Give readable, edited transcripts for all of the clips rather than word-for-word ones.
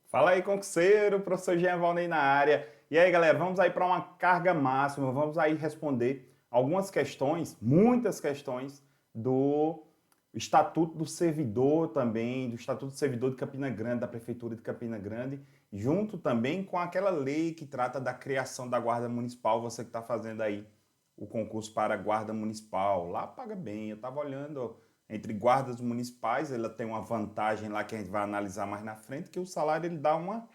Fala aí, concurseiro, professor Jean Valnei na área. E aí, galera, vamos aí para uma carga máxima, vamos aí responder algumas questões, muitas questões do Estatuto do Servidor também, do Estatuto do Servidor de Campina Grande, da Prefeitura de Campina Grande, junto também com aquela lei que trata da criação da Guarda Municipal, você que está fazendo aí o concurso para a Guarda Municipal, lá paga bem, eu estava olhando entre guardas municipais, ela tem uma vantagem lá que a gente vai analisar mais na frente, que o salário ele dá uma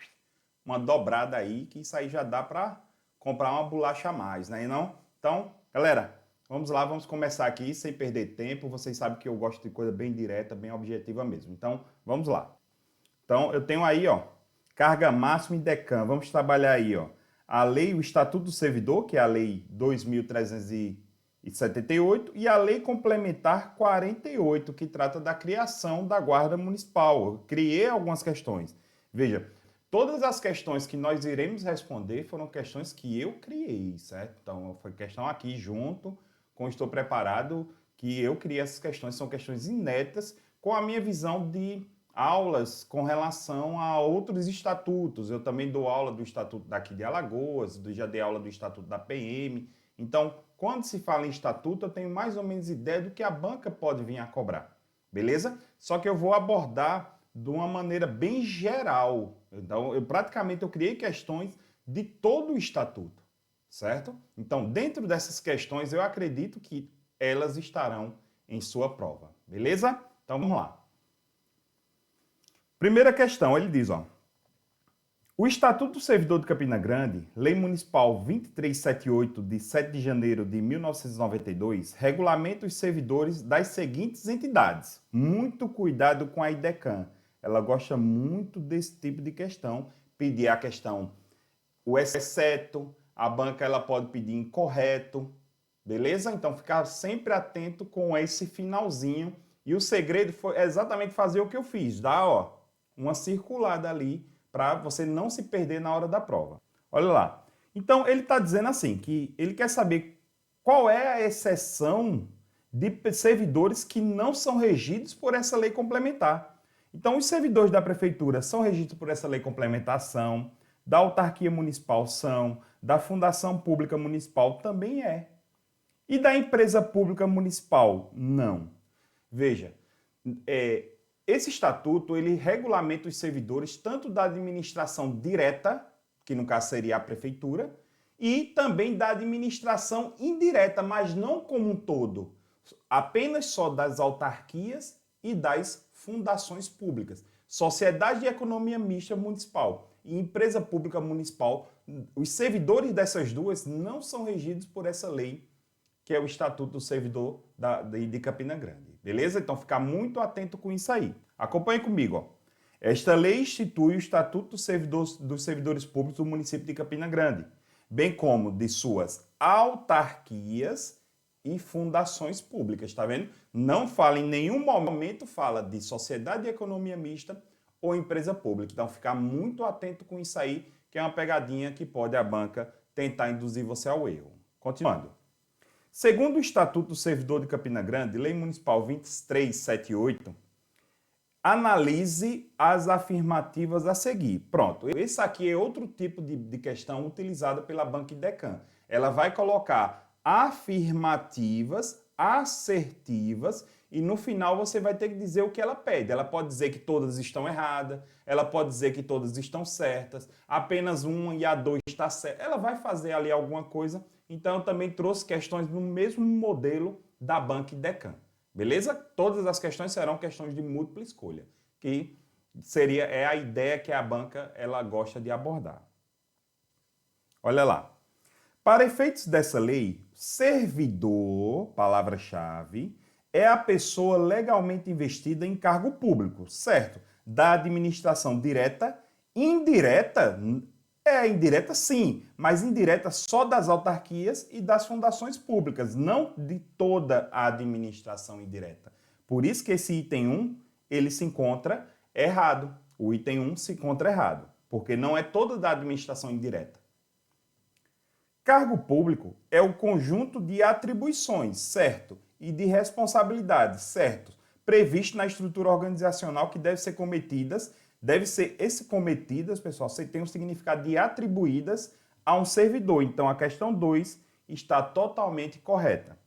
dobrada aí, que isso aí já dá para comprar uma bolacha a mais, né? E não? Então, galera, vamos lá, vamos começar aqui sem perder tempo. Vocês sabem que eu gosto de coisa bem direta, bem objetiva mesmo. Então, vamos lá. Então, eu tenho aí, ó, carga máxima e decam. Vamos trabalhar aí, ó, a lei, o Estatuto do Servidor, que é a lei 2378, e a lei complementar 48, que trata da criação da Guarda Municipal. Eu criei algumas questões. Veja, todas as questões que nós iremos responder foram questões que eu criei, certo? Então, foi questão aqui junto com Estou Preparado, que eu criei essas questões, são questões inéditas, com a minha visão de aulas com relação a outros estatutos. Eu também dou aula do Estatuto daqui de Alagoas, já dei aula do Estatuto da PM. Então, quando se fala em estatuto, eu tenho mais ou menos ideia do que a banca pode vir a cobrar, beleza? Só que eu vou abordar de uma maneira bem geral. Então, praticamente eu criei questões de todo o estatuto, certo? Então, dentro dessas questões, eu acredito que elas estarão em sua prova, beleza? Então, vamos lá. Primeira questão, ele diz, ó, o Estatuto do Servidor de Campina Grande, Lei Municipal 2378, de 7 de janeiro de 1992, regulamenta os servidores das seguintes entidades. Muito cuidado com a IDECAM. Ela gosta muito desse tipo de questão. Pedir a questão, o exceto, a banca ela pode pedir incorreto, beleza? Então, ficar sempre atento com esse finalzinho. E o segredo foi exatamente fazer o que eu fiz, dar, ó, uma circulada ali para você não se perder na hora da prova. Olha lá. Então, ele está dizendo assim, que ele quer saber qual é a exceção de servidores que não são regidos por essa lei complementar. Então, os servidores da prefeitura são regidos por essa lei complementação, da autarquia municipal são, da fundação pública municipal também é. E da empresa pública municipal? Não. Veja, esse estatuto ele regulamenta os servidores tanto da administração direta, que no caso seria a prefeitura, e também da administração indireta, mas não como um todo, apenas só das autarquias e das fundações públicas. Sociedade de Economia Mista Municipal e Empresa Pública Municipal, os servidores dessas duas não são regidos por essa lei, que é o Estatuto do Servidor de Campina Grande. Beleza? Então, ficar muito atento com isso aí. Acompanhe comigo. Ó. Esta lei institui o Estatuto dos Servidores Públicos do município de Campina Grande, bem como de suas autarquias e fundações públicas, tá vendo? Não fala em nenhum momento, fala de sociedade de economia mista ou empresa pública. Então, ficar muito atento com isso aí, que é uma pegadinha que pode a banca tentar induzir você ao erro. Continuando. Segundo o Estatuto do Servidor de Campina Grande, Lei Municipal 2378, analise as afirmativas a seguir. Pronto, esse aqui é outro tipo de questão utilizada pela banca IDECAM. Ela vai colocar afirmativas, assertivas, e no final você vai ter que dizer o que ela pede. Ela pode dizer que todas estão erradas, ela pode dizer que todas estão certas, apenas uma e a dois está certa. Ela vai fazer ali alguma coisa. Então, eu também trouxe questões no mesmo modelo da banca IDECAM. Beleza? Todas as questões serão questões de múltipla escolha, que é a ideia que a banca ela gosta de abordar. Olha lá. Para efeitos dessa lei, servidor, palavra-chave, é a pessoa legalmente investida em cargo público, certo? Da administração direta, indireta, indireta sim, mas indireta só das autarquias e das fundações públicas, não de toda a administração indireta. Por isso que esse item 1, ele se encontra errado. O item 1 se encontra errado, porque não é toda da administração indireta. Cargo público é o conjunto de atribuições, certo? E de responsabilidades, certo? previsto na estrutura organizacional que deve ser cometidas, pessoal, você tem um significado de atribuídas a um servidor. Então, a questão 2 está totalmente correta.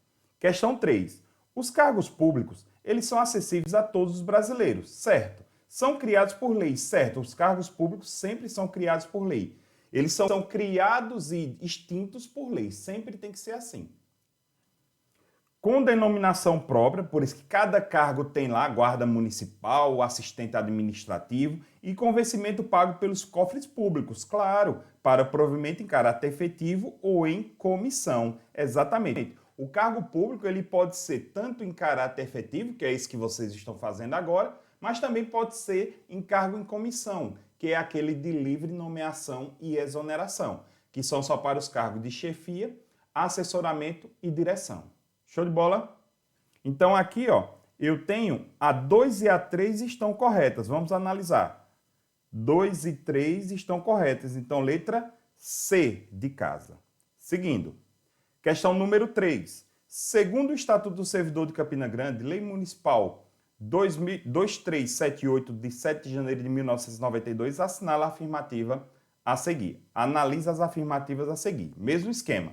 Questão 3. Os cargos públicos, eles são acessíveis a todos os brasileiros, certo? São criados por lei, certo? Os cargos públicos sempre são criados por lei. Eles são criados e extintos por lei, sempre tem que ser assim. Com denominação própria, por isso que cada cargo tem lá guarda municipal, assistente administrativo e com vencimento pago pelos cofres públicos, claro, para provimento em caráter efetivo ou em comissão. Exatamente. O cargo público ele pode ser tanto em caráter efetivo, que é isso que vocês estão fazendo agora, mas também pode ser em cargo em comissão, que é aquele de livre nomeação e exoneração, que são só para os cargos de chefia, assessoramento e direção. Show de bola? Então aqui, ó, eu tenho a 2 e a 3 estão corretas. Vamos analisar. 2 e 3 estão corretas. Então, letra C de casa. Seguindo. Questão número 3. Segundo o Estatuto do Servidor de Campina Grande, Lei Municipal 2378, de 7 de janeiro de 1992, assinala a afirmativa a seguir. Analisa as afirmativas a seguir. Mesmo esquema.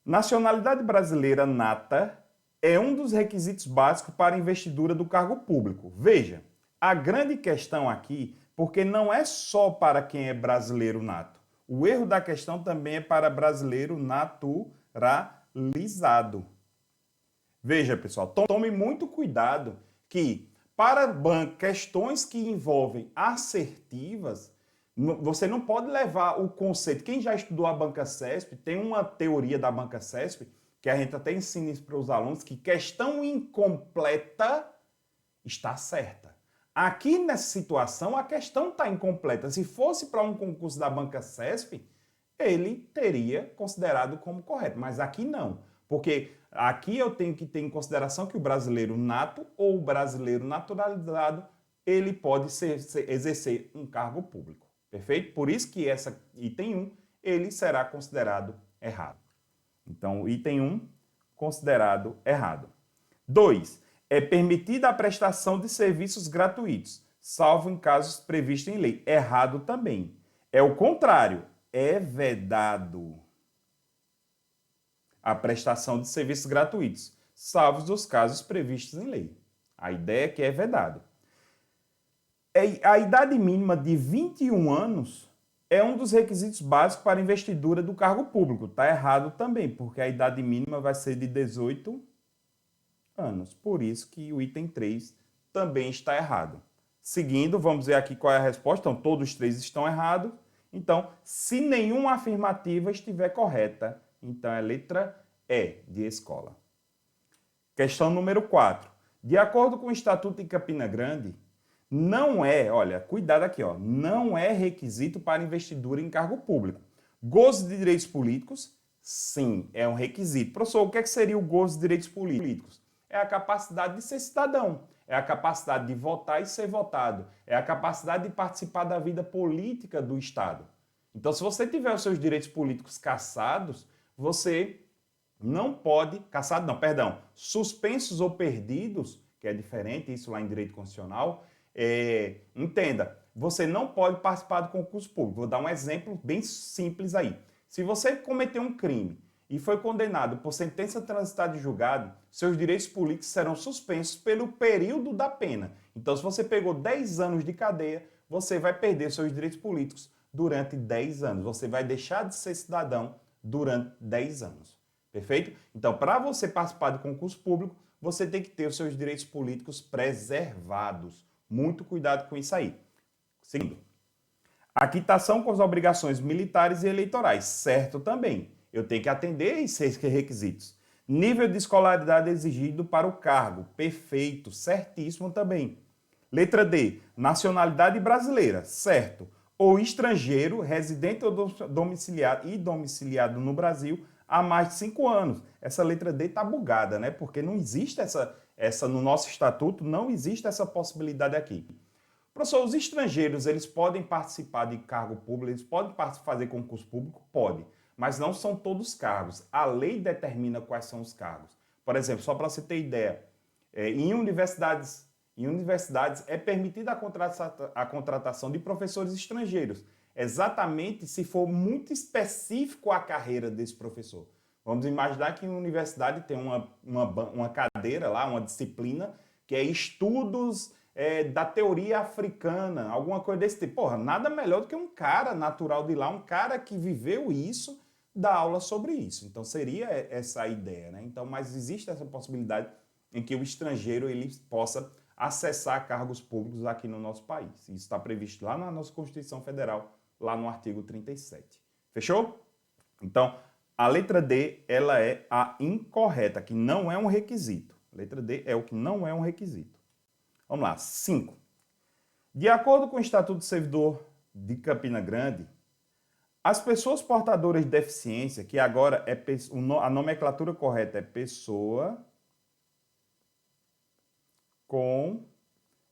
Nacionalidade brasileira nata é um dos requisitos básicos para a investidura do cargo público. Veja, a grande questão aqui, porque não é só para quem é brasileiro nato. O erro da questão também é para brasileiro naturalizado. Veja, pessoal, tome muito cuidado que para questões que envolvem assertivas, você não pode levar o conceito. Quem já estudou a Banca CESP, tem uma teoria da Banca CESP, que a gente até ensina isso para os alunos, que questão incompleta está certa. Aqui nessa situação, a questão está incompleta. Se fosse para um concurso da Banca CESP, ele teria considerado como correto. Mas aqui não. Porque aqui eu tenho que ter em consideração que o brasileiro nato ou o brasileiro naturalizado, ele pode exercer um cargo público. Perfeito? Por isso que essa item 1, ele será considerado errado. Então, item 1, considerado errado. 2. É permitida a prestação de serviços gratuitos, salvo em casos previstos em lei. Errado também. É o contrário. É vedado a prestação de serviços gratuitos, salvo os casos previstos em lei. A ideia é que é vedado. A idade mínima de 21 anos é um dos requisitos básicos para a investidura do cargo público. Está errado também, porque a idade mínima vai ser de 18 anos. Por isso que o item 3 também está errado. Seguindo, vamos ver aqui qual é a resposta. Então, todos os 3 estão errados. Então, se nenhuma afirmativa estiver correta, então é letra E de escola. Questão número 4. De acordo com o Estatuto de Campina Grande, não é, olha, cuidado aqui, ó, não é requisito para investidura em cargo público. Gozo de direitos políticos, sim, é um requisito. Professor, o que seria o gozo de direitos políticos? É a capacidade de ser cidadão, é a capacidade de votar e ser votado, é a capacidade de participar da vida política do Estado. Então, se você tiver os seus direitos políticos cassados, você não pode, suspensos ou perdidos, que é diferente isso lá em direito constitucional, entenda, você não pode participar do concurso público. Vou dar um exemplo bem simples aí. Se você cometeu um crime e foi condenado por sentença transitada de julgado, seus direitos políticos serão suspensos pelo período da pena. Então, se você pegou 10 anos de cadeia, você vai perder seus direitos políticos durante 10 anos. Você vai deixar de ser cidadão durante 10 anos. Perfeito? Então, para você participar do concurso público, você tem que ter os seus direitos políticos preservados. Muito cuidado com isso aí. Seguindo. A quitação com as obrigações militares e eleitorais. Certo também. Eu tenho que atender esses requisitos. Nível de escolaridade exigido para o cargo. Perfeito. Certíssimo também. Letra D. Nacionalidade brasileira. Certo. Ou estrangeiro, residente ou domiciliado no Brasil há mais de 5 anos. Essa letra D está bugada, né? Porque não existe essa no nosso estatuto, não existe essa possibilidade aqui. Professor, os estrangeiros, eles podem participar de cargo público, eles podem fazer concurso público? Pode, mas não são todos os cargos. A lei determina quais são os cargos. Por exemplo, só para você ter ideia, Em universidades é permitida a contratação de professores estrangeiros, exatamente se for muito específico a carreira desse professor. Vamos imaginar que em uma universidade tem uma cadeira lá, uma disciplina, que é estudos da teoria africana, alguma coisa desse tipo. Porra, nada melhor do que um cara natural de lá, um cara que viveu isso, dar aula sobre isso. Então seria essa a ideia, né? Então, mas existe essa possibilidade em que o estrangeiro ele possa acessar cargos públicos aqui no nosso país. Isso está previsto lá na nossa Constituição Federal, lá no artigo 37. Fechou? Então, a letra D, ela é a incorreta, que não é um requisito. A letra D é o que não é um requisito. Vamos lá, 5. De acordo com o Estatuto do Servidor de Campina Grande, as pessoas portadoras de deficiência, que agora a nomenclatura correta é pessoa com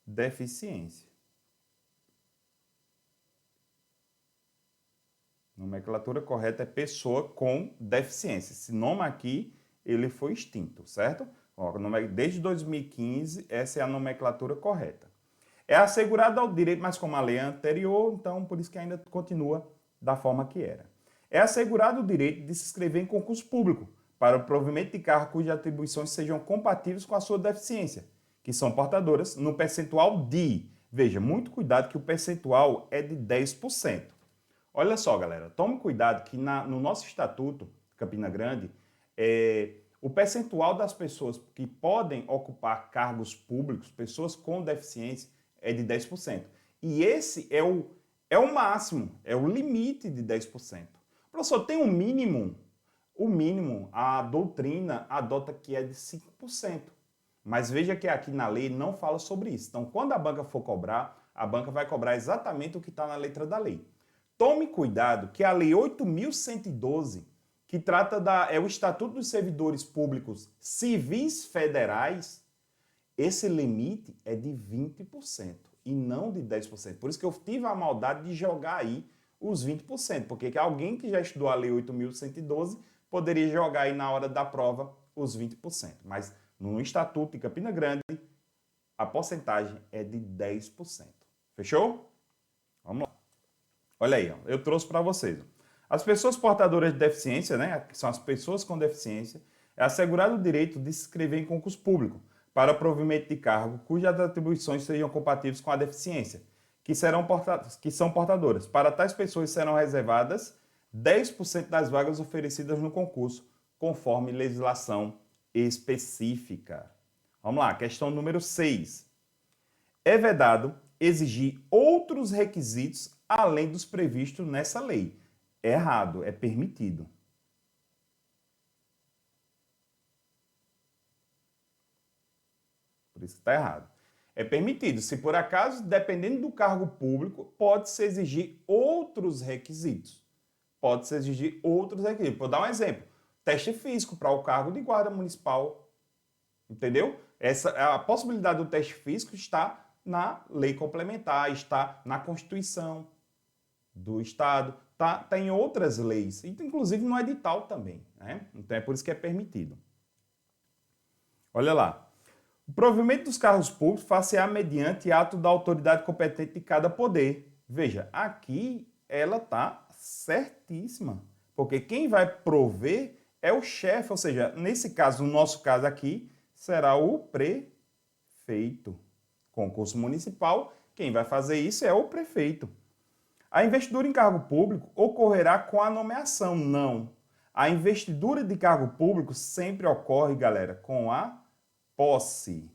deficiência. Nomenclatura correta é pessoa com deficiência. Esse nome aqui, ele foi extinto, certo? Desde 2015, essa é a nomenclatura correta. É assegurado ao direito, mas como a lei é anterior, então por isso que ainda continua da forma que era. É assegurado o direito de se inscrever em concurso público para o provimento de cargo cujas atribuições sejam compatíveis com a sua deficiência, que são portadoras no percentual de, veja, muito cuidado que o percentual é de 10%. Olha só, galera, tome cuidado que no nosso estatuto, Campina Grande, o percentual das pessoas que podem ocupar cargos públicos, pessoas com deficiência, é de 10%. E esse é o máximo, é o limite de 10%. Professor, tem um mínimo? O mínimo, a doutrina adota que é de 5%. Mas veja que aqui na lei não fala sobre isso. Então, quando a banca for cobrar, a banca vai cobrar exatamente o que está na letra da lei. Tome cuidado que a Lei 8.112, que trata o Estatuto dos Servidores Públicos Civis Federais, esse limite é de 20% e não de 10%. Por isso que eu tive a maldade de jogar aí os 20%, porque alguém que já estudou a Lei 8.112 poderia jogar aí na hora da prova os 20%. Mas no Estatuto de Campina Grande, a porcentagem é de 10%. Fechou? Vamos lá. Olha aí, ó, eu trouxe para vocês. As pessoas portadoras de deficiência, né, que são as pessoas com deficiência, é assegurado o direito de se inscrever em concurso público para provimento de cargo cujas atribuições sejam compatíveis com a deficiência, que são portadoras. Para tais pessoas serão reservadas 10% das vagas oferecidas no concurso, conforme legislação específica. Vamos lá, questão número 6. É vedado exigir outros requisitos além dos previstos nessa lei. É errado, é permitido. Por isso que está errado. É permitido. Se por acaso, dependendo do cargo público, pode-se exigir outros requisitos. Pode-se exigir outros requisitos. Vou dar um exemplo. Teste físico para o cargo de guarda municipal. Entendeu? A possibilidade do teste físico está na lei complementar, está na Constituição do Estado, tá em outras leis, inclusive no edital também, né? Então é por isso que é permitido. Olha lá. O provimento dos cargos públicos far-se-á mediante ato da autoridade competente de cada poder. Veja, aqui ela está certíssima, porque quem vai prover é o chefe, ou seja, nesse caso, no nosso caso aqui, será o prefeito. Concurso municipal, quem vai fazer isso é o prefeito. A investidura em cargo público ocorrerá com a nomeação, não. A investidura de cargo público sempre ocorre, galera, com a posse,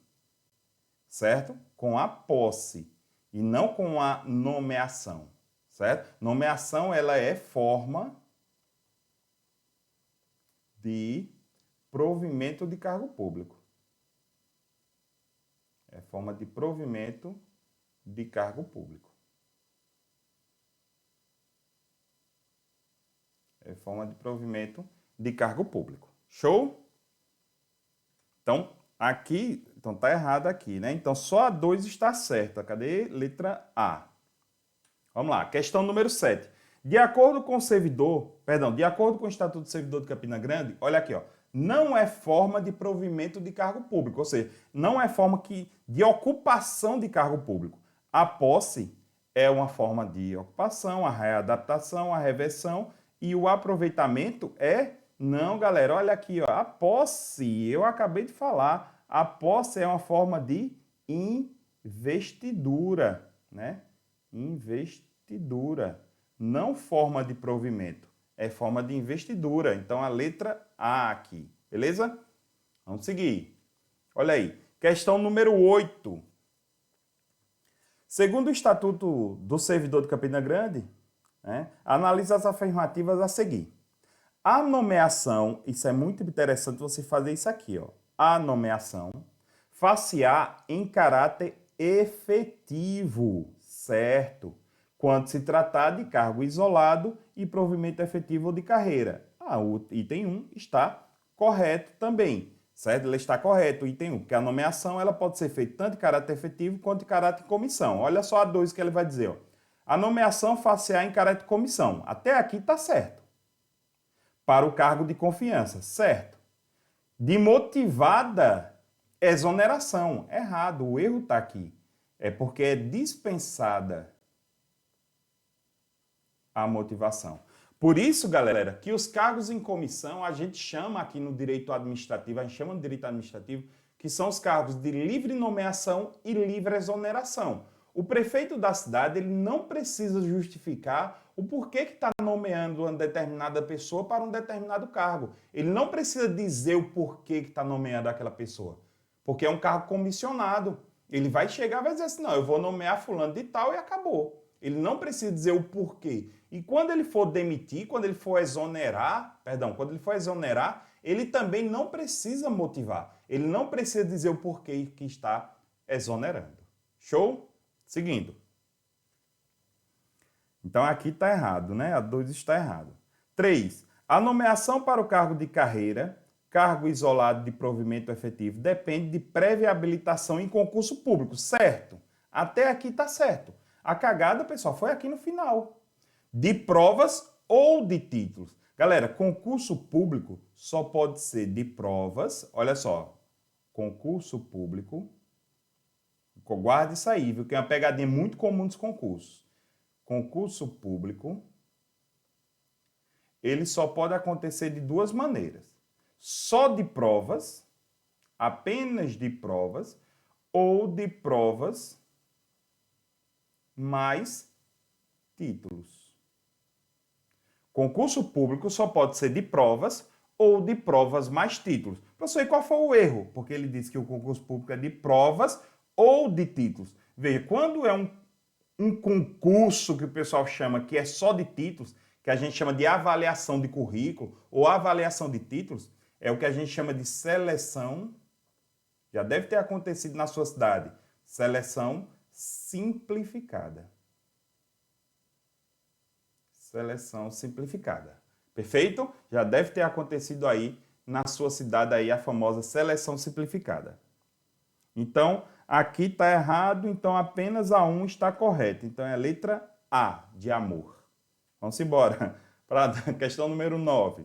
certo? Com a posse e não com a nomeação, certo? Nomeação, ela é forma de provimento de cargo público. É forma de provimento de cargo público. É forma de provimento de cargo público. Show? Então, aqui, tá errado aqui, né? Então, só a 2 está certa. Cadê? Letra A. Vamos lá, questão número 7. De acordo com o Estatuto do Servidor de Campina Grande, olha aqui, ó, não é forma de provimento de cargo público, ou seja, não é forma de ocupação de cargo público. A posse é uma forma de ocupação, a readaptação, a reversão, e o aproveitamento é... Não, galera, olha aqui, ó, a posse, eu acabei de falar, a posse é uma forma de investidura, né? Investidura, não forma de provimento, é forma de investidura. Então, a letra A aqui, beleza? Vamos seguir. Olha aí, questão número 8. Segundo o Estatuto do Servidor de Campina Grande, né, analisa as afirmativas a seguir. A nomeação, isso é muito interessante você fazer isso aqui, ó. A nomeação far-se-á em caráter efetivo, certo? Quando se tratar de cargo isolado e provimento efetivo de carreira. O item 1 está correto também, certo? Ele está correto, o item 1, porque a nomeação ela pode ser feita tanto em caráter efetivo quanto em caráter de comissão. Olha só a 2 que ele vai dizer, ó. A nomeação far-se-á em caráter de comissão. Até aqui está certo. Para o cargo de confiança, certo? De motivada exoneração, errado, o erro está aqui. É porque é dispensada a motivação. Por isso, galera, que os cargos em comissão, a gente chama aqui no direito administrativo, a gente chama no direito administrativo, que são os cargos de livre nomeação e livre exoneração. O prefeito da cidade ele não precisa justificar o porquê que está nomeando uma determinada pessoa para um determinado cargo. Ele não precisa dizer o porquê que está nomeando aquela pessoa, porque é um cargo comissionado. Ele vai chegar e vai dizer assim, não, eu vou nomear fulano de tal e acabou. Ele não precisa dizer o porquê. E quando ele for demitir, quando ele for exonerar, ele também não precisa motivar. Ele não precisa dizer o porquê que está exonerando. Show? Seguindo. Então, aqui está errado, né? A 2 está errado. 3. A nomeação para o cargo de carreira, cargo isolado de provimento efetivo, depende de prévia habilitação em concurso público. Certo? Até aqui está certo. A cagada, pessoal, foi aqui no final. De provas ou de títulos. Galera, concurso público só pode ser de provas. Olha só. Concurso público. Guarde isso aí, viu? Que é uma pegadinha muito comum dos concursos. Concurso público, ele só pode acontecer de duas maneiras. Só de provas, apenas de provas, ou de provas mais títulos. Concurso público só pode ser de provas ou de provas mais títulos. Professor, e qual foi o erro? Porque ele disse que o concurso público é de provas ou de títulos. Veja, quando é um concurso que o pessoal chama que é só de títulos, que a gente chama de avaliação de currículo ou avaliação de títulos, é o que a gente chama de seleção, já deve ter acontecido na sua cidade, seleção simplificada. Seleção simplificada. Perfeito? Já deve ter acontecido aí na sua cidade aí a famosa seleção simplificada. Então, aqui está errado, então apenas a 1 está correta. Então, é a letra A, de amor. Vamos embora para a questão número 9.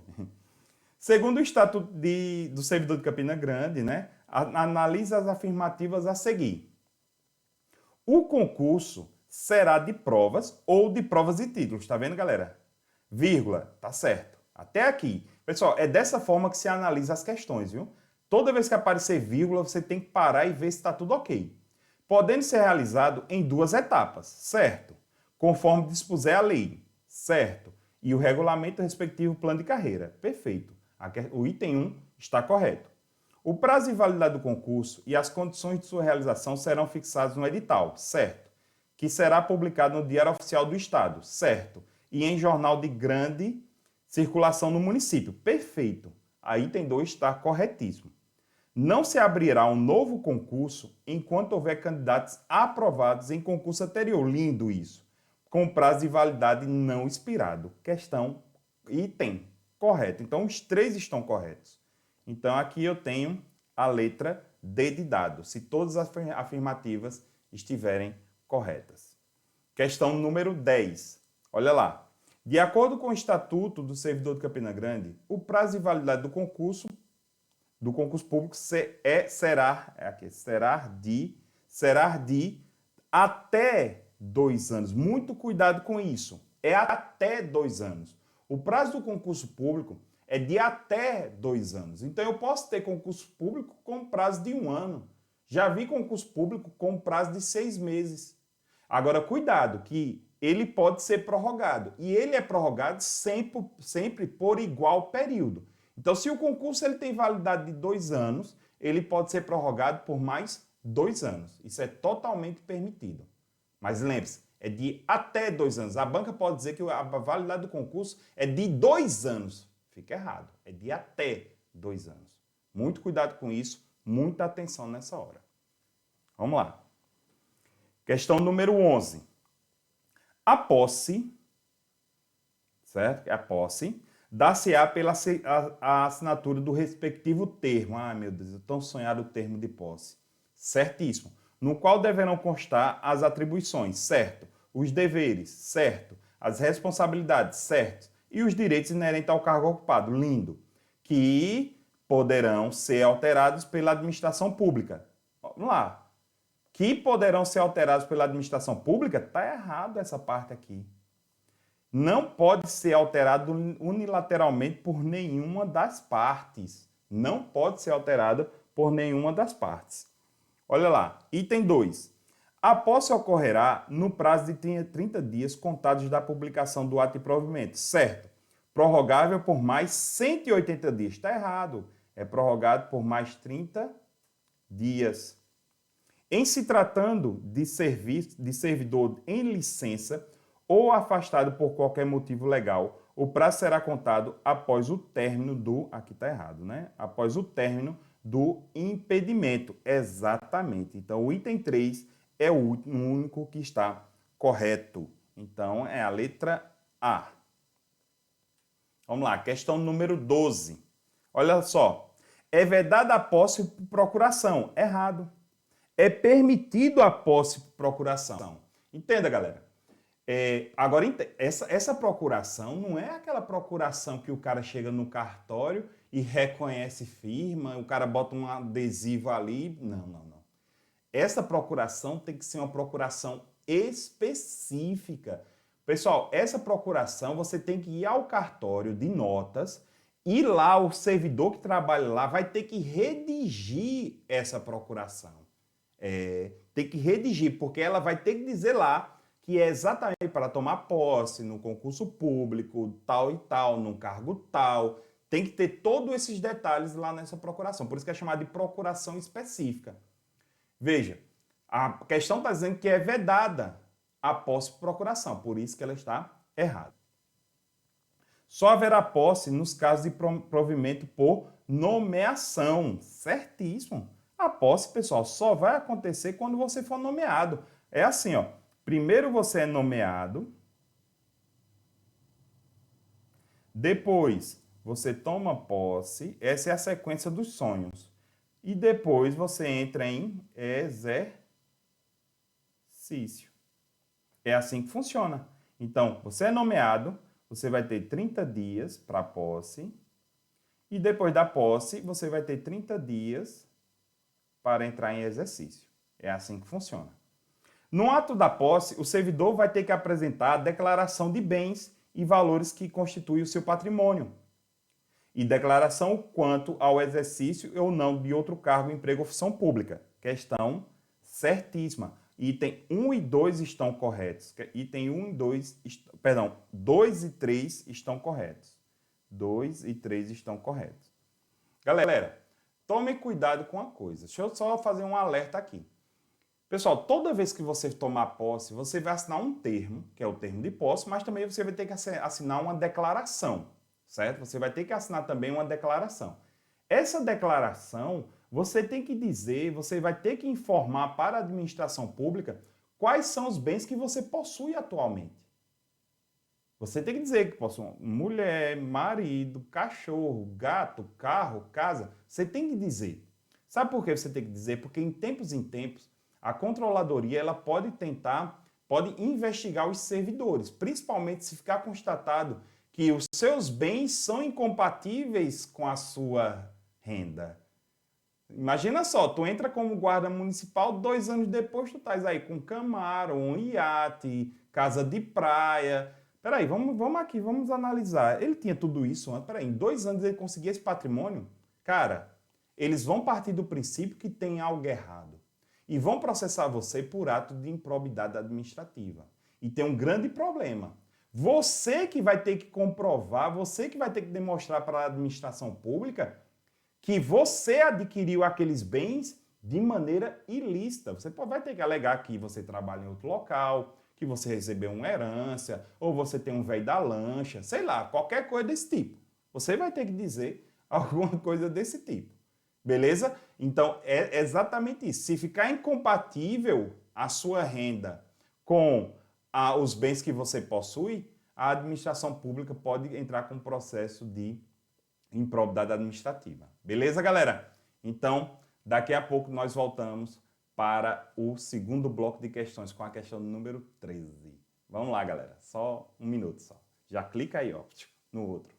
Segundo o Estatuto do Servidor de Campina Grande, né, analisa as afirmativas a seguir. O concurso será de provas ou de provas e títulos. Está vendo, galera? Vírgula, tá certo. Até aqui. Pessoal, é dessa forma que se analisa as questões, viu? Toda vez que aparecer vírgula, você tem que parar e ver se está tudo ok. Podendo ser realizado em 2 etapas, certo? Conforme dispuser a lei, certo? E o regulamento respectivo plano de carreira, perfeito. O item 1 está correto. O prazo de validade do concurso e as condições de sua realização serão fixados no edital, certo? Que será publicado no Diário Oficial do Estado, certo? E em jornal de grande circulação no município, perfeito. A item 2 está corretíssimo. Não se abrirá um novo concurso enquanto houver candidatos aprovados em concurso anterior. Lindo isso. Com prazo de validade não expirado. Questão item correto. Então, os 3 estão corretos. Então, aqui eu tenho a letra D de dado, se todas as afirmativas estiverem corretas. Questão número 10. Olha lá. De acordo com o Estatuto do Servidor de Campina Grande, o prazo de validade do concurso do concurso público será de até 2 anos. Muito cuidado com isso. É até 2 anos. O prazo do concurso público é de até 2 anos. Então, eu posso ter concurso público com prazo de 1 ano. Já vi concurso público com prazo de 6 meses. Agora, cuidado, que ele pode ser prorrogado. E ele é prorrogado sempre por igual período. Então, se o concurso ele tem validade de 2 anos, ele pode ser prorrogado por mais 2 anos. Isso é totalmente permitido. Mas lembre-se, é de até 2 anos. A banca pode dizer que a validade do concurso é de 2 anos. Fica errado. É de até 2 anos. Muito cuidado com isso, muita atenção nessa hora. Vamos lá. Questão número 11. A posse, certo? A posse dar-se-á pela a assinatura do respectivo termo. Ah, meu Deus, eu tão sonhado o termo de posse. Certíssimo. No qual deverão constar as atribuições, certo? Os deveres, certo? As responsabilidades, certo? E os direitos inerentes ao cargo ocupado, lindo. Que poderão ser alterados pela administração pública. Vamos lá. Que poderão ser alterados pela administração pública? Está errado essa parte aqui. Não pode ser alterado unilateralmente por nenhuma das partes. Não pode ser alterado por nenhuma das partes. Olha lá, item 2. A posse ocorrerá no prazo de 30 dias contados da publicação do ato de provimento, certo? Prorrogável por mais 180 dias. Está errado. É prorrogado por mais 30 dias. Em se tratando de servidor em licença ou afastado por qualquer motivo legal, o prazo será contado após o término do... Aqui está errado, né? Após o término do impedimento. Exatamente. Então, o item 3 é o único que está correto. Então, é a letra A. Vamos lá, questão número 12. Olha só. É vedada a posse por procuração. Errado. É permitido a posse por procuração. Entenda, galera. Agora, essa procuração não é aquela procuração que o cara chega no cartório e reconhece firma, o cara bota um adesivo ali. Não, não, não. Essa procuração tem que ser uma procuração específica. Pessoal, essa procuração você tem que ir ao cartório de notas e lá o servidor que trabalha lá vai ter que redigir essa procuração. Tem que redigir, porque ela vai ter que dizer lá que é exatamente para tomar posse no concurso público, tal e tal, num cargo tal. Tem que ter todos esses detalhes lá nessa procuração. Por isso que é chamada de procuração específica. Veja, a questão está dizendo que é vedada a posse por procuração, por isso que ela está errada. Só haverá posse nos casos de provimento por nomeação. Certíssimo. A posse, pessoal, só vai acontecer quando você for nomeado. É assim, ó. Primeiro você é nomeado, depois você toma posse, essa é a sequência dos sonhos. E depois você entra em exercício. É assim que funciona. Então, você é nomeado, você vai ter 30 dias para posse, e depois da posse, você vai ter 30 dias para entrar em exercício. É assim que funciona. No ato da posse, o servidor vai ter que apresentar a declaração de bens e valores que constituem o seu patrimônio e declaração quanto ao exercício ou não de outro cargo, emprego ou função pública. Questão certíssima. Item 1 e 2 estão corretos. Item 1 e 2, perdão, 2 e 3 estão corretos. 2 e 3 estão corretos. Galera, tome cuidado com uma coisa. Deixa eu só fazer um alerta aqui. Pessoal, toda vez que você tomar posse, você vai assinar um termo, que é o termo de posse, mas também você vai ter que assinar uma declaração, certo? Você vai ter que assinar também uma declaração. Essa declaração, você tem que dizer, você vai ter que informar para a administração pública quais são os bens que você possui atualmente. Você tem que dizer que possui mulher, marido, cachorro, gato, carro, casa. Você tem que dizer. Sabe por que você tem que dizer? Porque em tempos, a controladoria ela pode investigar os servidores, principalmente se ficar constatado que os seus bens são incompatíveis com a sua renda. Imagina só, tu entra como guarda municipal, 2 anos depois tu estás aí com Camaro, um iate, casa de praia. Peraí, vamos aqui, vamos analisar. Ele tinha tudo isso antes, peraí, em 2 anos ele conseguia esse patrimônio? Cara, eles vão partir do princípio que tem algo errado e vão processar você por ato de improbidade administrativa. E tem um grande problema. Você que vai ter que comprovar, você que vai ter que demonstrar para a administração pública que você adquiriu aqueles bens de maneira ilícita. Você vai ter que alegar que você trabalha em outro local, que você recebeu uma herança, ou você tem um velho da lancha, sei lá, qualquer coisa desse tipo. Você vai ter que dizer alguma coisa desse tipo. Beleza? Então, é exatamente isso. Se ficar incompatível a sua renda com os bens que você possui, a administração pública pode entrar com um processo de improbidade administrativa. Beleza, galera? Então, daqui a pouco nós voltamos para o segundo bloco de questões com a questão número 13. Vamos lá, galera. Só um minuto só. Já clica aí, ó, no outro.